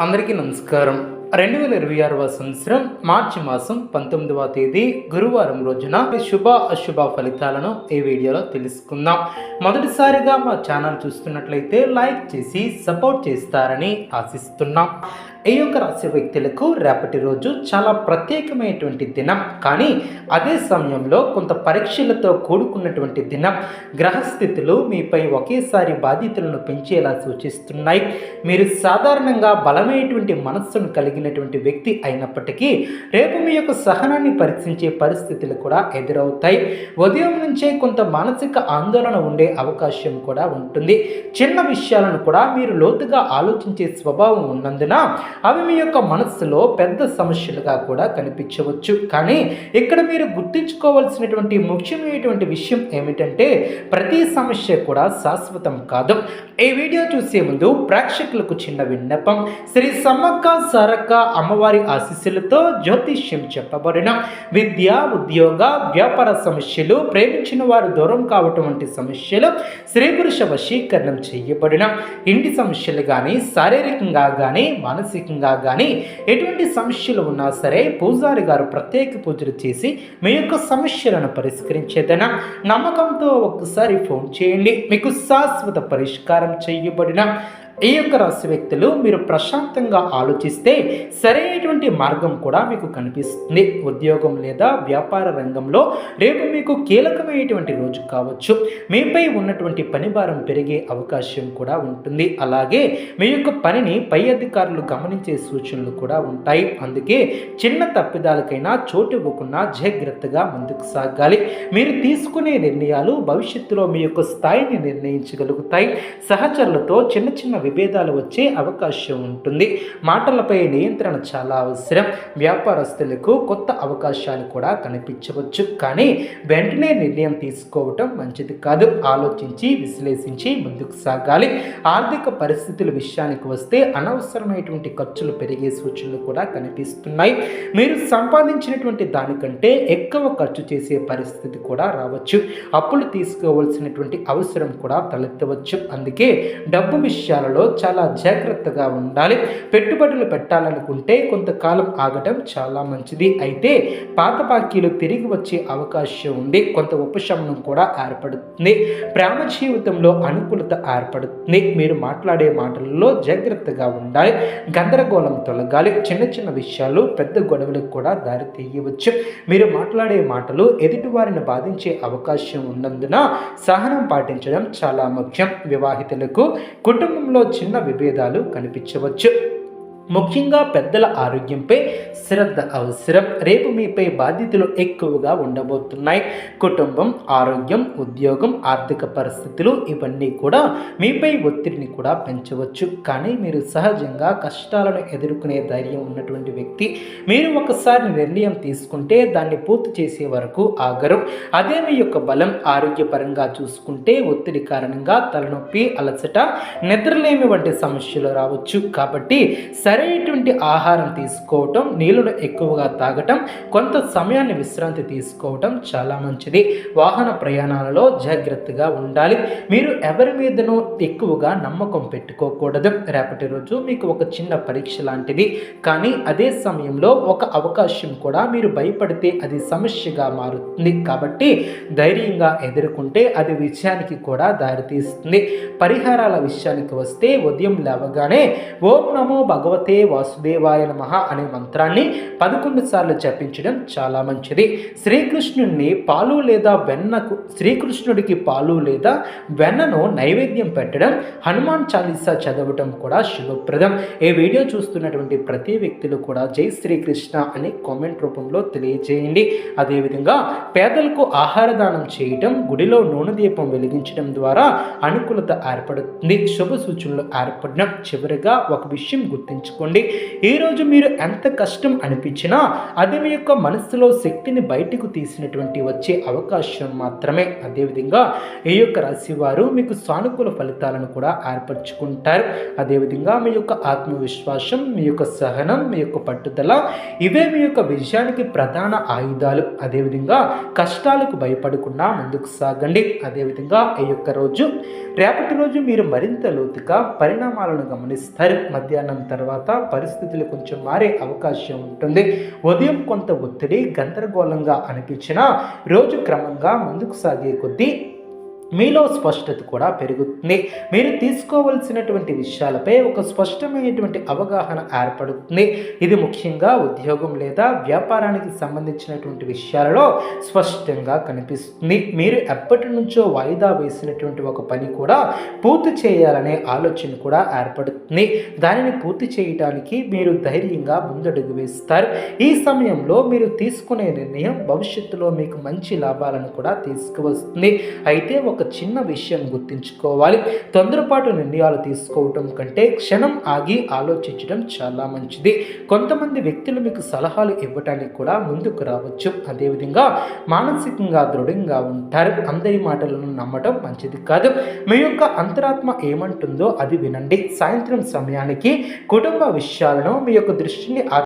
అందరికీ నమస్కారం. 2026వ సంవత్సరం మార్చి మాసం 19వ తేదీ గురువారం రోజున శుభ అశుభ ఫలితాలను ఈ వీడియోలో తెలుసుకుందాం. మొదటిసారిగా మా ఛానల్ చూస్తున్నట్లయితే లైక్ చేసి సపోర్ట్ చేస్తారని ఆశిస్తున్నాం. ఈ యొక్క రాశి వ్యక్తులకు రేపటి రోజు చాలా ప్రత్యేకమైనటువంటి దినం, కానీ అదే సమయంలో కొంత పరీక్షలతో కూడుకున్నటువంటి దినం. గ్రహస్థితులు మీపై ఒకేసారి బాధ్యతలను పెంచేలా సూచిస్తున్నాయి. మీరు సాధారణంగా బలమైనటువంటి మనస్సును కలిగినటువంటి వ్యక్తి అయినప్పటికీ రేపు మీ యొక్క సహనాన్ని పరీక్షించే పరిస్థితులు కూడా ఎదురవుతాయి. ఉదయం నుంచే కొంత మానసిక ఆందోళన ఉండే అవకాశం కూడా ఉంటుంది. చిన్న విషయాలను కూడా మీరు లోతుగా ఆలోచించే స్వభావం ఉన్నందున అవి మీ యొక్క మనస్సులో పెద్ద సమస్యలుగా కూడా కనిపించవచ్చు. కానీ ఇక్కడ మీరు గుర్తుంచుకోవాల్సినటువంటి ముఖ్యమైనటువంటి విషయం ఏమిటంటే ప్రతి సమస్య కూడా శాశ్వతం కాదు. ఈ వీడియో చూసే ముందు ప్రేక్షకులకు చిన్న విన్నపం. శ్రీ సమ్మక్క సారక్క అమ్మవారి ఆశీస్సులతో జ్యోతిష్యం చెప్పబడిన విద్య, ఉద్యోగ, వ్యాపార సమస్యలు, ప్రేమించిన వారు దూరం కావటం వంటి సమస్యలు, స్త్రీ పురుష వశీకరణం చేయబడిన ఇంటి సమస్యలు కానీ, శారీరకంగా కానీ, మానసికంగా కానీ ఎటువంటి సమస్యలు ఉన్నా సరే పూజారి గారు ప్రత్యేక పూజలు చేసి మీ యొక్క సమస్యలను పరిష్కరించేదన నమ్మకంతో ఒక్కసారి ఫోన్ చేయండి. మీకు శాశ్వత పరిష్కారం చేయబడిన ఈ యొక్క రాశి వ్యక్తులు మీరు ప్రశాంతంగా ఆలోచిస్తే సరైనటువంటి మార్గం కూడా మీకు కనిపిస్తుంది. ఉద్యోగం లేదా వ్యాపార రంగంలో రేపు మీకు కీలకమైనటువంటి రోజు కావచ్చు. మీపై ఉన్నటువంటి పని భారం పెరిగే అవకాశం కూడా ఉంటుంది. అలాగే మీ యొక్క పనిని పై అధికారులు గమనించే సూచనలు కూడా ఉంటాయి. అందుకే చిన్న తప్పిదాలకైనా చోటు ఇవ్వకుండా జాగ్రత్తగా ముందుకు సాగాలి. మీరు తీసుకునే నిర్ణయాలు భవిష్యత్తులో మీ యొక్క స్థాయిని నిర్ణయించగలుగుతాయి. సహచరులతో చిన్న చిన్న విభేదాలు వచ్చే అవకాశం ఉంటుంది. మాటలపై నియంత్రణ చాలా అవసరం. వ్యాపారస్తులకు కొత్త అవకాశాలు కూడా కనిపించవచ్చు, కానీ వెంటనే నిర్ణయం తీసుకోవటం మంచిది కాదు. ఆలోచించి విశ్లేషించి ముందుకు సాగాలి. ఆర్థిక పరిస్థితుల విషయానికి వస్తే అనవసరమైనటువంటి ఖర్చులు పెరిగే సూచనలు కూడా కనిపిస్తున్నాయి. మీరు సంపాదించినటువంటి దానికంటే ఎక్కువ ఖర్చు చేసే పరిస్థితి కూడా రావచ్చు. అప్పులు తీసుకోవాల్సినటువంటి అవసరం కూడా తలెత్తవచ్చు. అందుకే డబ్బు విషయాలలో చాలా జాగ్రత్తగా ఉండాలి. పెట్టుబడులు పెట్టాలనుకుంటే కొంతకాలం ఆగటం చాలా మంచిది. అయితే పాత బాకీలు తిరిగి వచ్చే అవకాశం ఉంది. కొంత ఉపశమనం కూడా ఏర్పడుతుంది. ప్రేమ జీవితంలో అనుకూలత ఏర్పడుతుంది. మీరు మాట్లాడే మాటలలో జాగ్రత్తగా ఉండాలి. గందరగోళం తొలగాలి. చిన్న చిన్న విషయాలు పెద్ద గొడవలకు కూడా దారి తీయవచ్చు. మీరు మాట్లాడే మాటలు ఎదుటివారిని బాధించే అవకాశం ఉన్నందున సహనం పాటించడం చాలా ముఖ్యం. వివాహితులకు కుటుంబంలో చిన్న విభేదాలు కనిపించవచ్చు. ముఖ్యంగా పెద్దల ఆరోగ్యంపై శ్రద్ధ అవసరం. రేపు మీపై బాధ్యతలు ఎక్కువగా ఉండబోతున్నాయి. కుటుంబం, ఆరోగ్యం, ఉద్యోగం, ఆర్థిక పరిస్థితులు ఇవన్నీ కూడా మీపై ఒత్తిడిని కూడా పెంచవచ్చు. కానీ మీరు సహజంగా కష్టాలను ఎదుర్కొనే ధైర్యం ఉన్నటువంటి వ్యక్తి. మీరు ఒకసారి నిర్ణయం తీసుకుంటే దాన్ని పూర్తి చేసే వరకు ఆగరు. అదే మీ యొక్క బలం. ఆరోగ్యపరంగా చూసుకుంటే ఒత్తిడి కారణంగా తలనొప్పి, అలసట, నిద్రలేమి వంటి సమస్యలు రావచ్చు. కాబట్టి సరైనటువంటి ఆహారం తీసుకోవటం, నీళ్లను ఎక్కువగా తాగటం, కొంత సమయాన్ని విశ్రాంతి తీసుకోవటం చాలా మంచిది. వాహన ప్రయాణాలలో జాగ్రత్తగా ఉండాలి. మీరు ఎవరి మీదనూ ఎక్కువగా నమ్మకం పెట్టుకోకూడదు. రేపటి రోజు మీకు ఒక చిన్న పరీక్ష లాంటిది. కానీ అదే సమయంలో ఒక అవకాశం కూడా మీరు భయపడితే అది సమస్యగా మారుతుంది. కాబట్టి ధైర్యంగా ఎదుర్కొంటే అది విజయానికి కూడా దారితీస్తుంది. పరిహారాల విషయానికి వస్తే ఉదయం లేవగానే ఓం నమో భగవతే వాసుదేవాయ నమః అనే మంత్రాన్ని 11 సార్లు జపించడం చాలా మంచిది. శ్రీకృష్ణుడికి పాలు లేదా వెన్నను నైవేద్యం పెట్టడం, హనుమాన్ చాలీసా చదవటం కూడా శుభప్రదం. ఈ వీడియో చూస్తున్నటువంటి ప్రతి వ్యక్తులు కూడా జై శ్రీకృష్ణ అని కామెంట్ రూపంలో తెలియజేయండి. అదేవిధంగా పేదలకు ఆహార దానం చేయటం, గుడిలో నూనె దీపం వెలిగించడం ద్వారా అనుకూలత ఏర్పడుతుంది. శుభ సూచనలు ఏర్పడడం. చివరిగా ఒక విషయం గుర్తించుకోండి. ఈరోజు మీరు ఎంత కష్టం అనిపించినా అది మీ యొక్క మనస్సులో శక్తిని బయటకు తీసినటువంటి వచ్చే అవకాశం మాత్రమే. అదేవిధంగా ఈ యొక్క రాశి వారు మీకు సానుకూల ఫలితాలను కూడా ఏర్పరచుకుంటారు. అదేవిధంగా మీ యొక్క ఆత్మవిశ్వాసం, మీ యొక్క సహనం, మీ యొక్క పట్టుదల ఇవే మీ యొక్క విజయానికి ప్రధాన ఆయుధాలు. అదేవిధంగా కష్టాలకు భయపడకుండా ముందుకు సాగండి. అదేవిధంగా ఈ యొక్క రోజు రేపటి రోజు మీరు మరింత లోతుగా పరిణామాలను గమనిస్తారు. మధ్యాహ్నం తర్వాత తర్వాత పరిస్థితులు కొంచెం మారే అవకాశం ఉంటుంది. ఉదయం కొంత ఒత్తిడి గందరగోళంగా అనిపించినా రోజు క్రమంగా ముందుకు సాగే కొద్దీ మీలో స్పష్టత కూడా పెరుగుతుంది. మీరు తీసుకోవలసినటువంటి విషయాలపై ఒక స్పష్టమైనటువంటి అవగాహన ఏర్పడుతుంది. ఇది ముఖ్యంగా ఉద్యోగం లేదా వ్యాపారానికి సంబంధించినటువంటి విషయాలలో స్పష్టంగా కనిపిస్తుంది. మీరు ఎప్పటి నుంచో వాయిదా వేసినటువంటి ఒక పని కూడా పూర్తి చేయాలనే ఆలోచన కూడా ఏర్పడుతుంది. దానిని పూర్తి చేయడానికి మీరు ధైర్యంగా ముందడుగు వేస్తారు. ఈ సమయంలో మీరు తీసుకునే నిర్ణయం భవిష్యత్తులో మీకు మంచి లాభాలను కూడా తీసుకువస్తుంది. అయితే ఒక చిన్న విషయం గుర్తుంచుకోవాలి. తొందరపాటు నిర్ణయాలు తీసుకోవటం కంటే క్షణం ఆగి ఆలోచించడం చాలా మంచిది. కొంతమంది వ్యక్తులు మీకు సలహాలు ఇవ్వటానికి కూడా ముందుకు రావచ్చు. అదేవిధంగా మానసికంగా దృఢంగా ఉంటారు. అందరి మాటలను నమ్మటం మంచిది కాదు. మీ యొక్క అంతరాత్మ ఏమంటుందో అది వినండి. సాయంత్రం సమయానికి కుటుంబ విషయాలను మీ యొక్క దృష్టిని